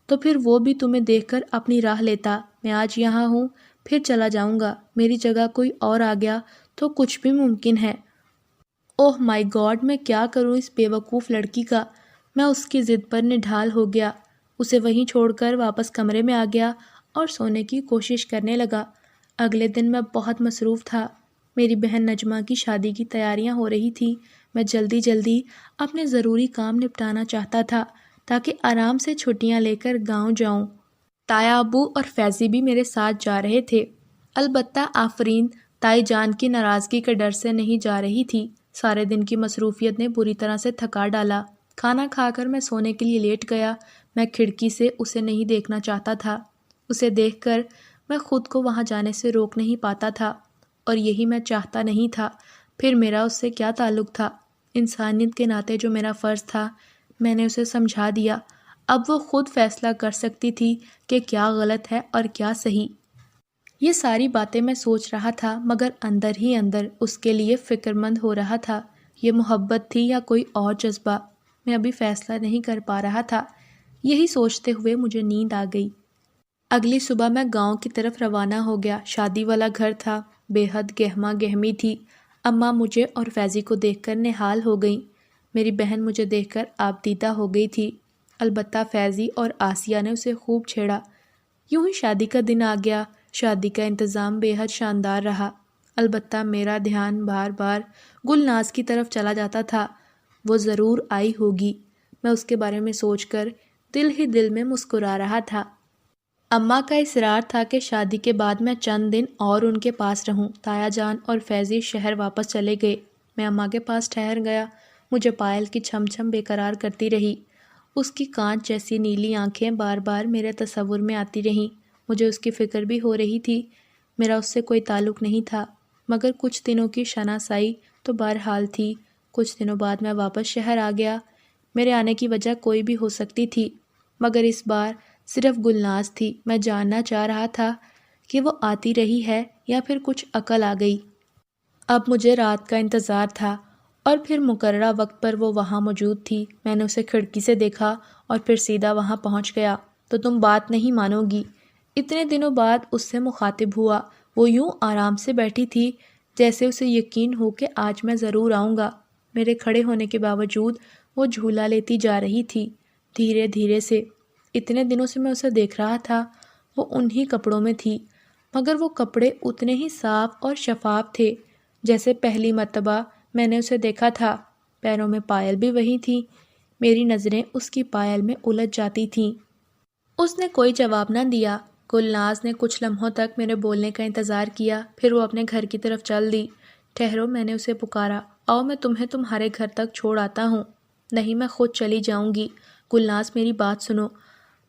تو پھر وہ بھی تمہیں دیکھ کر اپنی راہ لیتا۔ میں آج یہاں ہوں، پھر چلا جاؤں گا۔ میری جگہ کوئی اور آ گیا تو کچھ بھی ممکن ہے۔ اوہ مائی گاڈ، میں کیا کروں اس بے وقوف لڑکی کا؟ میں اس کی ضد پر نڈھال ہو گیا، اسے وہیں چھوڑ کر واپس کمرے میں آ گیا اور سونے کی کوشش کرنے لگا۔ اگلے دن میں بہت مصروف تھا۔ میری بہن نجمہ کی شادی کی تیاریاں ہو رہی تھی۔ میں جلدی جلدی اپنے ضروری کام نپٹانا چاہتا تھا تاکہ آرام سے چھٹیاں لے کر گاؤں جاؤں۔ تایا ابو اور فیضی بھی میرے ساتھ جا رہے تھے، البتہ آفرین تائی جان کی ناراضگی کے ڈر سے نہیں جا رہی تھی۔ سارے دن کی مصروفیت نے بری طرح سے تھکا ڈالا۔ کھانا کھا کر میں سونے کے لیے لیٹ گیا۔ میں کھڑکی سے اسے نہیں دیکھنا چاہتا تھا۔ اسے دیکھ کر میں خود کو وہاں جانے سے روک نہیں پاتا تھا، اور یہی میں چاہتا نہیں تھا۔ پھر میرا اس سے کیا تعلق تھا؟ انسانیت کے ناطے جو میرا فرض تھا میں نے اسے سمجھا دیا۔ اب وہ خود فیصلہ کر سکتی تھی کہ کیا غلط ہے اور کیا صحیح۔ یہ ساری باتیں میں سوچ رہا تھا، مگر اندر ہی اندر اس کے لیے فکر مند ہو رہا تھا۔ یہ محبت تھی یا کوئی اور جذبہ؟ میں ابھی فیصلہ نہیں کر پا رہا تھا۔ یہی سوچتے ہوئے مجھے نیند آ گئی۔ اگلی صبح میں گاؤں کی طرف روانہ ہو گیا۔ شادی والا گھر تھا، بے حد گہما گہمی تھی۔ اماں مجھے اور فیضی کو دیکھ کر نہال ہو گئیں۔ میری بہن مجھے دیکھ کر آبدیدہ ہو گئی تھی۔ البتہ فیضی اور آسیہ نے اسے خوب چھیڑا۔ یوں ہی شادی کا دن آ گیا۔ شادی کا انتظام بے حد شاندار رہا، البتہ میرا دھیان بار بار گلناز کی طرف چلا جاتا تھا۔ وہ ضرور آئی ہوگی، میں اس کے بارے میں سوچ کر دل ہی دل میں مسکرا رہا تھا۔ اماں کا اصرار تھا کہ شادی کے بعد میں چند دن اور ان کے پاس رہوں۔ تایا جان اور فیضی شہر واپس چلے گئے۔ میں اماں کے پاس ٹھہر گیا۔ مجھے پائل کی چھم چھم بے قرار کرتی رہی۔ اس کی کانچ جیسی نیلی آنکھیں بار بار میرے تصور میں آتی رہیں۔ مجھے اس کی فکر بھی ہو رہی تھی۔ میرا اس سے کوئی تعلق نہیں تھا، مگر کچھ دنوں کی شناسائی تو بہرحال تھی۔ کچھ دنوں بعد میں واپس شہر آ گیا۔ میرے آنے کی وجہ کوئی بھی ہو سکتی تھی، مگر اس بار صرف گلناز تھی۔ میں جاننا چاہ رہا تھا کہ وہ آتی رہی ہے یا پھر کچھ عقل آ گئی۔ اب مجھے رات کا انتظار تھا اور پھر مقررہ وقت پر وہ وہاں موجود تھی۔ میں نے اسے کھڑکی سے دیکھا اور پھر سیدھا وہاں پہنچ گیا۔ تو تم بات نہیں مانو گی، اتنے دنوں بعد اس سے مخاطب ہوا۔ وہ یوں آرام سے بیٹھی تھی جیسے اسے یقین ہو کہ آج میں ضرور آؤں گا۔ میرے کھڑے ہونے کے باوجود وہ جھولا لیتی جا رہی تھی، دھیرے دھیرے سے۔ اتنے دنوں سے میں اسے دیکھ رہا تھا، وہ انہی کپڑوں میں تھی، مگر وہ کپڑے اتنے ہی صاف اور شفاف تھے جیسے پہلی مرتبہ میں نے اسے دیکھا تھا۔ پیروں میں پائل بھی وہی تھی۔ میری نظریں اس کی پائل میں الجھ جاتی تھیں۔ اس نے کوئی جواب نہ دیا۔ گلناز نے کچھ لمحوں تک میرے بولنے کا انتظار کیا، پھر وہ اپنے گھر کی طرف چل دی۔ ٹھہرو، میں نے اسے پکارا، آؤ میں تمہیں تمہارے گھر تک چھوڑ آتا ہوں۔ نہیں، میں خود چلی جاؤں گی۔ گلناز میری بات سنو۔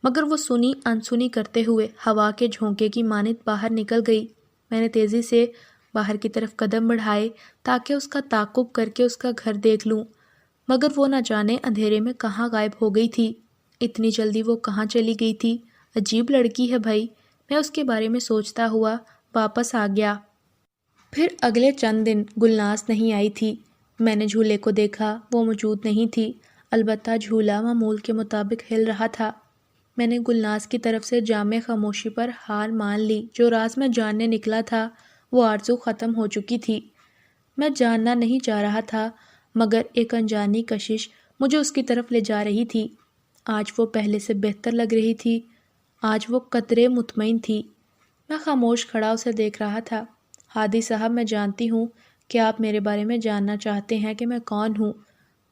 مگر وہ سنی انسنی کرتے ہوئے ہوا کے جھونکے کی مانند باہر نکل گئی۔ میں نے تیزی سے باہر کی طرف قدم بڑھائے تاکہ اس کا تعاقب کر کے اس کا گھر دیکھ لوں، مگر وہ نہ جانے اندھیرے میں کہاں غائب ہو گئی تھی۔ اتنی جلدی وہ کہاں چلی گئی تھی؟ عجیب لڑکی ہے بھائی، میں اس کے بارے میں سوچتا ہوا واپس آ گیا۔ پھر اگلے چند دن گلناز نہیں آئی تھی۔ میں نے جھولے کو دیکھا، وہ موجود نہیں تھی، البتہ جھولا معمول کے مطابق ہل رہا تھا۔ میں نے گلناز کی طرف سے جامع خاموشی پر ہار مان لی۔ جو راز میں جاننے نکلا تھا وہ آرزو ختم ہو چکی تھی۔ میں جاننا نہیں چاہ رہا تھا، مگر ایک انجانی کشش مجھے اس کی طرف لے جا رہی تھی۔ آج وہ پہلے سے بہتر لگ رہی تھی، آج وہ قدرے مطمئن تھی۔ میں خاموش کھڑا اسے دیکھ رہا تھا۔ ہادی صاحب، میں جانتی ہوں کہ آپ میرے بارے میں جاننا چاہتے ہیں کہ میں کون ہوں،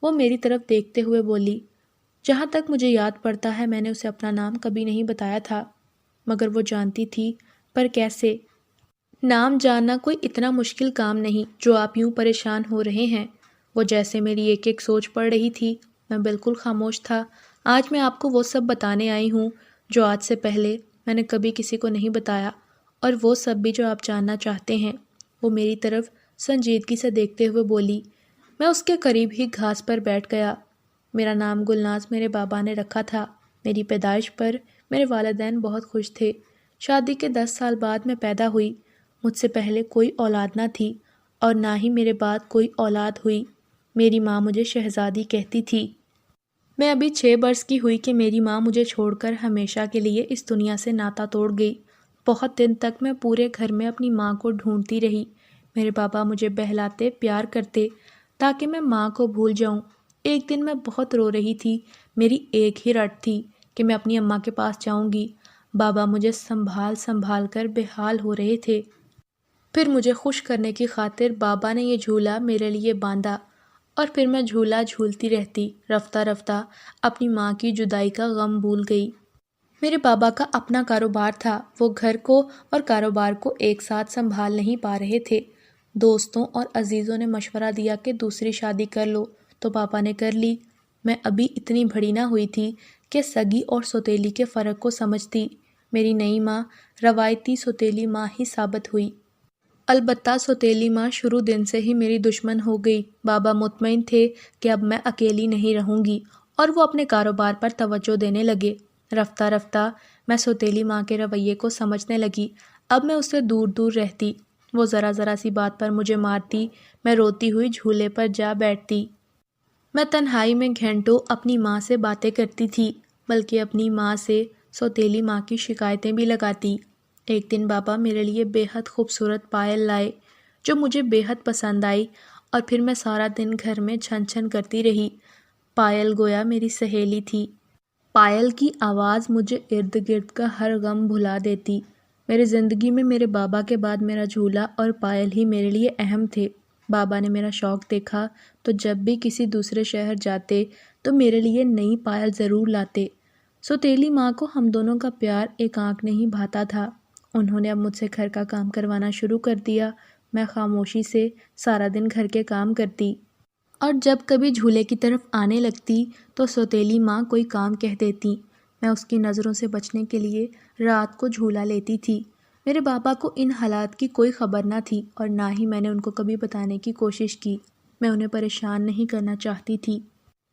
وہ میری طرف دیکھتے ہوئے بولی۔ جہاں تک مجھے یاد پڑتا ہے میں نے اسے اپنا نام کبھی نہیں بتایا تھا، مگر وہ جانتی تھی، پر کیسے؟ نام جاننا کوئی اتنا مشکل کام نہیں جو آپ یوں پریشان ہو رہے ہیں۔ وہ جیسے میری ایک ایک سوچ پڑ رہی تھی۔ میں بالکل خاموش تھا۔ آج میں آپ کو وہ سب بتانے آئی ہوں جو آج سے پہلے میں نے کبھی کسی کو نہیں بتایا، اور وہ سب بھی جو آپ جاننا چاہتے ہیں۔ وہ میری طرف سنجیدگی سے دیکھتے ہوئے بولی۔ میں اس کے قریب ہی گھاس پر بیٹھ گیا۔ میرا نام گلناز میرے بابا نے رکھا تھا۔ میری پیدائش پر میرے والدین بہت خوش تھے۔ شادی کے 10 سال بعد میں پیدا ہوئی۔ مجھ سے پہلے کوئی اولاد نہ تھی اور نہ ہی میرے بعد کوئی اولاد ہوئی۔ میری ماں مجھے شہزادی کہتی تھی۔ میں ابھی 6 برس کی ہوئی کہ میری ماں مجھے چھوڑ کر ہمیشہ کے لیے اس دنیا سے ناتا توڑ گئی۔ بہت دن تک میں پورے گھر میں اپنی ماں کو ڈھونڈتی رہی۔ میرے بابا مجھے بہلاتے پیار کرتے تاکہ میں ماں کو بھول جاؤں۔ ایک دن میں بہت رو رہی تھی۔ میری ایک ہی رٹ تھی کہ میں اپنی اماں کے پاس جاؤں گی۔ بابا مجھے سنبھال سنبھال کر بے حال ہو رہے تھے۔ پھر مجھے خوش کرنے کی خاطر بابا نے یہ جھولا میرے لیے باندھا، اور پھر میں جھولا جھولتی رہتی۔ رفتہ رفتہ اپنی ماں کی جدائی کا غم بھول گئی۔ میرے بابا کا اپنا کاروبار تھا۔ وہ گھر کو اور کاروبار کو ایک ساتھ سنبھال نہیں پا رہے تھے۔ دوستوں اور عزیزوں نے مشورہ دیا کہ دوسری شادی کر لو، تو پاپا نے کر لی۔ میں ابھی اتنی بڑی نہ ہوئی تھی کہ سگی اور سوتیلی کے فرق کو سمجھتی۔ میری نئی ماں روایتی سوتیلی ماں ہی ثابت ہوئی۔ البتہ سوتیلی ماں شروع دن سے ہی میری دشمن ہو گئی۔ بابا مطمئن تھے کہ اب میں اکیلی نہیں رہوں گی، اور وہ اپنے کاروبار پر توجہ دینے لگے۔ رفتہ رفتہ میں سوتیلی ماں کے رویے کو سمجھنے لگی۔ اب میں اس سے دور دور رہتی۔ وہ ذرا ذرا سی بات پر مجھے مارتی۔ میں روتی ہوئی جھولے پر جا بیٹھتی۔ میں تنہائی میں گھنٹوں اپنی ماں سے باتیں کرتی تھی، بلکہ اپنی ماں سے سوتیلی ماں کی شکایتیں بھی لگاتی۔ ایک دن بابا میرے لیے بے حد خوبصورت پائل لائے جو مجھے بے حد پسند آئی، اور پھر میں سارا دن گھر میں چھن چھن کرتی رہی۔ پائل گویا میری سہیلی تھی۔ پائل کی آواز مجھے ارد گرد کا ہر غم بھلا دیتی۔ میری زندگی میں میرے بابا کے بعد میرا جھولا اور پائل ہی میرے لیے اہم تھے۔ بابا نے میرا شوق دیکھا تو جب بھی کسی دوسرے شہر جاتے تو میرے لیے نئی پائل ضرور لاتے۔ سوتیلی ماں کو ہم دونوں کا پیار ایک آنکھ نہیں بھاتا تھا۔ انہوں نے اب مجھ سے گھر کا کام کروانا شروع کر دیا۔ میں خاموشی سے سارا دن گھر کے کام کرتی، اور جب کبھی جھولے کی طرف آنے لگتی تو سوتیلی ماں کوئی کام کہہ دیتی۔ میں اس کی نظروں سے بچنے کے لیے رات کو جھولا لیتی تھی۔ میرے بابا کو ان حالات کی کوئی خبر نہ تھی، اور نہ ہی میں نے ان کو کبھی بتانے کی کوشش کی۔ میں انہیں پریشان نہیں کرنا چاہتی تھی۔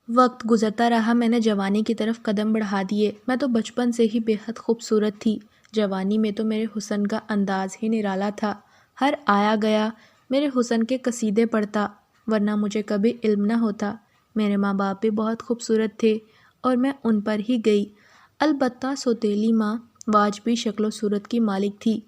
وقت گزرتا رہا، میں نے جوانی کی طرف قدم بڑھا دیے۔ میں تو بچپن سے ہی بے حد خوبصورت تھی۔ جوانی میں تو میرے حسن کا انداز ہی نرالا تھا۔ ہر آیا گیا میرے حسن کے قصیدے پڑھتا، ورنہ مجھے کبھی علم نہ ہوتا۔ میرے ماں باپ بھی بہت خوبصورت تھے اور میں ان پر ہی گئی۔ البتہ سوتیلی ماں واجبی شکل و صورت کی مالک تھی۔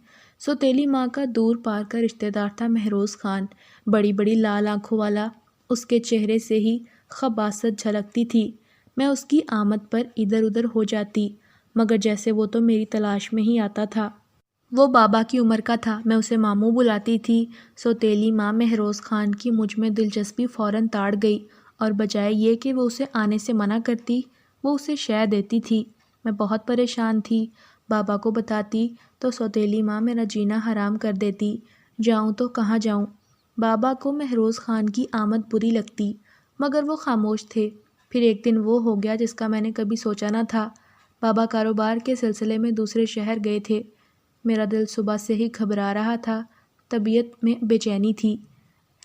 سوتیلی ماں کا دور پار کا رشتہ دار تھا مہروز خان، بڑی بڑی لال آنکھوں والا۔ اس کے چہرے سے ہی خباثت جھلکتی تھی۔ میں اس کی آمد پر ادھر ادھر ہو جاتی، مگر جیسے وہ تو میری تلاش میں ہی آتا تھا۔ وہ بابا کی عمر کا تھا، میں اسے ماموں بلاتی تھی۔ سوتیلی ماں مہروز خان کی مجھ میں دلچسپی فوراً تاڑ گئی، اور بجائے یہ کہ وہ اسے آنے سے منع کرتی، وہ اسے شے دیتی تھی۔ میں بہت پریشان تھی۔ بابا کو بتاتی تو سوتیلی ماں میرا جینا حرام کر دیتی۔ جاؤں تو کہاں جاؤں؟ بابا کو مہروز خان کی آمد بری لگتی، مگر وہ خاموش تھے۔ پھر ایک دن وہ ہو گیا جس کا میں نے کبھی سوچا نہ تھا۔ بابا کاروبار کے سلسلے میں دوسرے شہر گئے تھے۔ میرا دل صبح سے ہی گھبرا رہا تھا، طبیعت میں بے چینی تھی،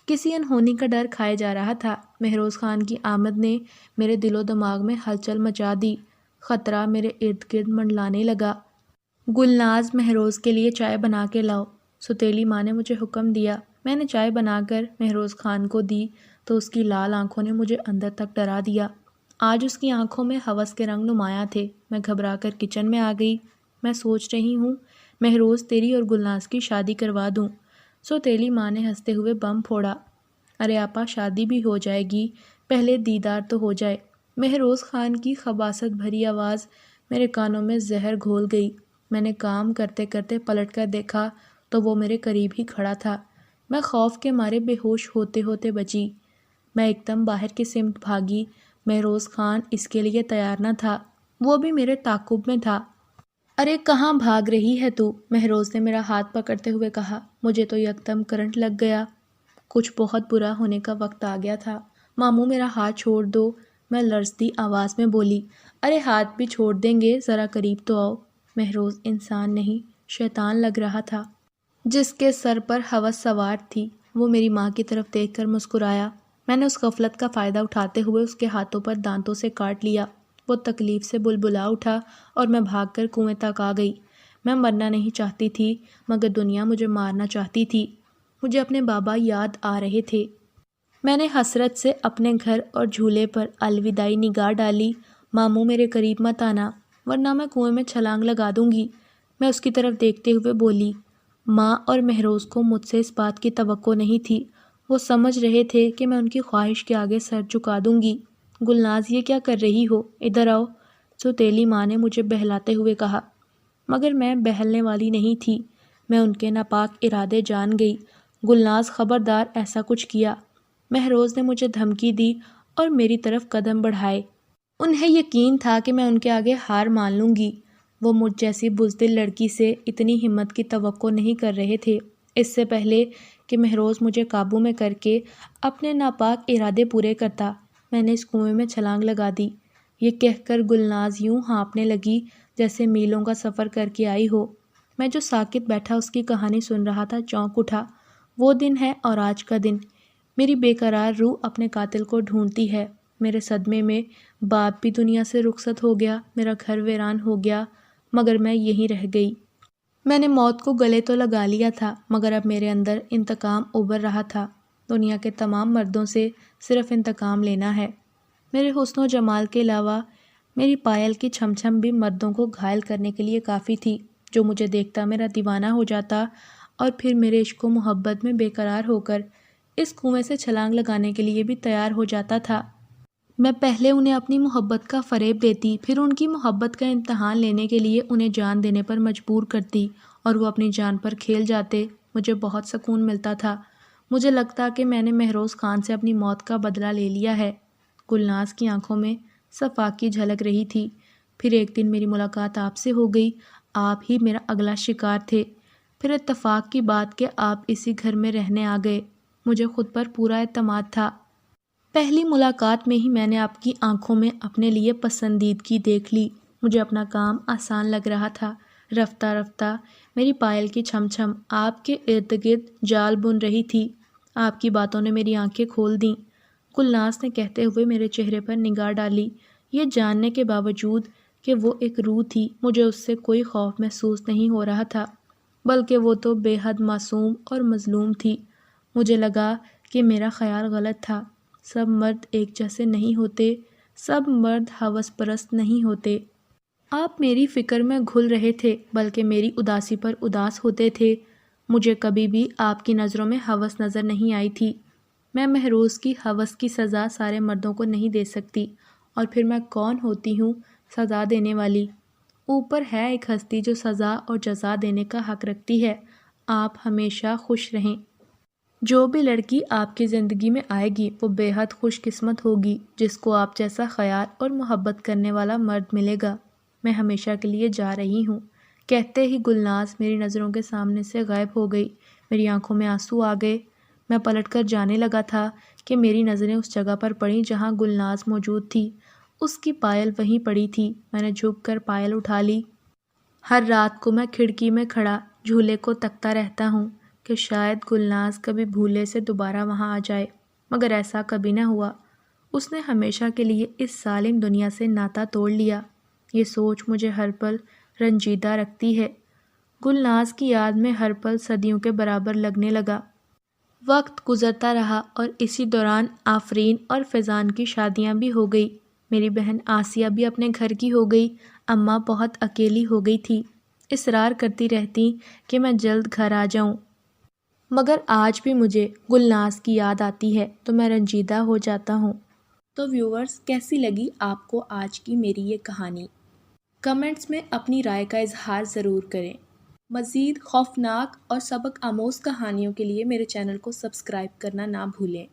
کسی انہونی کا ڈر کھائے جا رہا تھا۔ مہروز خان کی آمد نے میرے دل و دماغ میں ہلچل مچا دی۔ خطرہ میرے ارد گرد منڈلانے لگا۔ گلناز، مہروز کے لیے چائے بنا کے لاؤ، سوتیلی ماں نے مجھے حکم دیا۔ میں نے چائے بنا کر مہروز خان کو دی تو اس کی لال آنکھوں نے مجھے اندر تک ڈرا دیا۔ آج اس کی آنکھوں میں ہوس کے رنگ نمایاں تھے۔ میں گھبرا کر کچن میں آ گئی۔ میں سوچ رہی ہوں مہروز تیری اور گلناز کی شادی کروا دوں۔ سوتیلی ماں نے ہنستے ہوئے بم پھوڑا۔ ارے آپا، شادی بھی ہو جائے گی، پہلے دیدار تو ہو جائے۔ مہروز خان کی خباثت بھری آواز میرے کانوں میں زہر گھول گئی۔ میں نے کام کرتے کرتے پلٹ کر دیکھا تو وہ میرے قریب ہی کھڑا تھا۔ میں خوف کے مارے بے ہوش ہوتے ہوتے بچی۔ میں ایک دم باہر کی سمت بھاگی۔ مہروز خان اس کے لیے تیار نہ تھا، وہ بھی میرے تعاقب میں تھا۔ ارے کہاں بھاگ رہی ہے تو؟ مہروز نے میرا ہاتھ پکڑتے ہوئے کہا۔ مجھے تو یکدم کرنٹ لگ گیا۔ کچھ بہت برا ہونے کا وقت آ گیا تھا۔ ماموں میرا ہاتھ چھوڑ دو، میں لرزتی آواز میں بولی۔ ارے ہاتھ بھی چھوڑ دیں گے، ذرا قریب تو آؤ۔ مہروز انسان نہیں، شیطان لگ رہا تھا جس کے سر پر ہوس سوار تھی۔ وہ میری ماں کی طرف دیکھ کر مسکرایا۔ میں نے اس غفلت کا فائدہ اٹھاتے ہوئے اس کے ہاتھوں پر دانتوں سے کاٹ لیا۔ وہ تکلیف سے بلبلا اٹھا اور میں بھاگ کر کنویں تک آ گئی۔ میں مرنا نہیں چاہتی تھی، مگر دنیا مجھے مارنا چاہتی تھی۔ مجھے اپنے بابا یاد آ رہے تھے۔ میں نے حسرت سے اپنے گھر اور جھولے پر الوداعی نگاہ ڈالی۔ ماموں میرے قریب مت آنا، ورنہ میں کنویں میں چھلانگ لگا دوں گی۔ میں اس کی طرف دیکھتے ہوئے بولی۔ ماں اور مہروز کو مجھ سے اس بات کی توقع نہیں تھی۔ وہ سمجھ رہے تھے کہ میں ان کی خواہش کے آگے سر جھکا دوں گی۔ گلناز، یہ کیا کر رہی ہو؟ ادھر آؤ، سوتیلی ماں نے مجھے بہلاتے ہوئے کہا۔ مگر میں بہلنے والی نہیں تھی۔ میں ان کے ناپاک ارادے جان گئی۔ گلناز، خبردار ایسا کچھ کیا۔ مہروز نے مجھے دھمکی دی اور میری طرف قدم بڑھائے۔ انہیں یقین تھا کہ میں ان کے آگے ہار مان لوں گی۔ وہ مجھ جیسی بزدل لڑکی سے اتنی ہمت کی توقع نہیں کر رہے تھے۔ اس سے پہلے کہ مہروز مجھے قابو میں کر کے اپنے ناپاک ارادے پورے کرتا، میں نے اس کنویں میں چھلانگ لگا دی۔ یہ کہہ کر گلناز یوں ہانپنے لگی جیسے میلوں کا سفر کر کے آئی ہو۔ میں جو ساکت بیٹھا اس کی کہانی سن رہا تھا چونک اٹھا۔ وہ دن ہے اور آج کا دن۔ میری بے قرار روح اپنے قاتل کو ڈھونڈتی ہے۔ میرے صدمے میں باپ بھی دنیا سے رخصت ہو گیا، میرا گھر ویران ہو گیا، مگر میں یہیں رہ گئی۔ میں نے موت کو گلے تو لگا لیا تھا، مگر اب میرے اندر انتقام ابھر رہا تھا۔ دنیا کے تمام مردوں سے صرف انتقام لینا ہے۔ میرے حسن و جمال کے علاوہ میری پائل کی چھم چھم بھی مردوں کو گھائل کرنے کے لیے کافی تھی۔ جو مجھے دیکھتا میرا دیوانہ ہو جاتا اور پھر میرے عشق و محبت میں بے قرار ہو کر اس کنویں سے چھلانگ لگانے کے لیے بھی تیار ہو جاتا تھا۔ میں پہلے انہیں اپنی محبت کا فریب دیتی، پھر ان کی محبت کا امتحان لینے کے لیے انہیں جان دینے پر مجبور کرتی اور وہ اپنی جان پر کھیل جاتے۔ مجھے بہت سکون ملتا تھا۔ مجھے لگتا کہ میں نے مہروز خان سے اپنی موت کا بدلہ لے لیا ہے۔ گلناز کی آنکھوں میں صفاق کی جھلک رہی تھی۔ پھر ایک دن میری ملاقات آپ سے ہو گئی۔ آپ ہی میرا اگلا شکار تھے۔ پھر اتفاق کی بات کہ آپ اسی گھر میں رہنے آ گئے۔ مجھے خود پر پورا اعتماد تھا۔ پہلی ملاقات میں ہی میں نے آپ کی آنکھوں میں اپنے لیے پسندیدگی دیکھ لی۔ مجھے اپنا کام آسان لگ رہا تھا۔ رفتہ رفتہ میری پائل کی چھم چھم آپ کے ارد گرد جال بن رہی تھی۔ آپ کی باتوں نے میری آنکھیں کھول دیں۔ گلناز نے کہتے ہوئے میرے چہرے پر نگاہ ڈالی۔ یہ جاننے کے باوجود کہ وہ ایک روح تھی، مجھے اس سے کوئی خوف محسوس نہیں ہو رہا تھا، بلکہ وہ تو بے حد معصوم اور مظلوم تھی۔ مجھے لگا کہ میرا خیال غلط تھا۔ سب مرد ایک جیسے نہیں ہوتے، سب مرد ہوس پرست نہیں ہوتے۔ آپ میری فکر میں گھل رہے تھے، بلکہ میری اداسی پر اداس ہوتے تھے۔ مجھے کبھی بھی آپ کی نظروں میں ہوس نظر نہیں آئی تھی۔ میں مہروز کی ہوس کی سزا سارے مردوں کو نہیں دے سکتی، اور پھر میں کون ہوتی ہوں سزا دینے والی؟ اوپر ہے ایک ہستی جو سزا اور جزا دینے کا حق رکھتی ہے۔ آپ ہمیشہ خوش رہیں۔ جو بھی لڑکی آپ کی زندگی میں آئے گی وہ بے حد خوش قسمت ہوگی جس کو آپ جیسا خیال اور محبت کرنے والا مرد ملے گا۔ میں ہمیشہ کے لیے جا رہی ہوں۔ کہتے ہی گلناز میری نظروں کے سامنے سے غائب ہو گئی۔ میری آنکھوں میں آنسو آ گئے۔ میں پلٹ کر جانے لگا تھا کہ میری نظریں اس جگہ پر پڑیں جہاں گلناز موجود تھی۔ اس کی پائل وہیں پڑی تھی۔ میں نے جھک کر پائل اٹھا لی۔ ہر رات کو میں کھڑکی میں کھڑا جھولے کو تکتا رہتا ہوں کہ شاید گلناز کبھی بھولے سے دوبارہ وہاں آ جائے، مگر ایسا کبھی نہ ہوا۔ اس نے ہمیشہ کے لیے اس ظالم دنیا سے ناتا توڑ لیا۔ یہ سوچ مجھے ہر پل رنجیدہ رکھتی ہے۔ گلناز کی یاد میں ہر پل صدیوں کے برابر لگنے لگا۔ وقت گزرتا رہا اور اسی دوران آفرین اور فیضان کی شادیاں بھی ہو گئی۔ میری بہن آسیہ بھی اپنے گھر کی ہو گئی۔ اماں بہت اکیلی ہو گئی تھی، اصرار کرتی رہتی کہ میں جلد گھر آ جاؤں، مگر آج بھی مجھے گلناز کی یاد آتی ہے تو میں رنجیدہ ہو جاتا ہوں۔ تو ویورز، کیسی لگی آپ کو آج کی میری یہ کہانی؟ کمنٹس میں اپنی رائے کا اظہار ضرور کریں۔ مزید خوفناک اور سبق آموز کہانیوں کے لیے میرے چینل کو سبسکرائب کرنا نہ بھولیں۔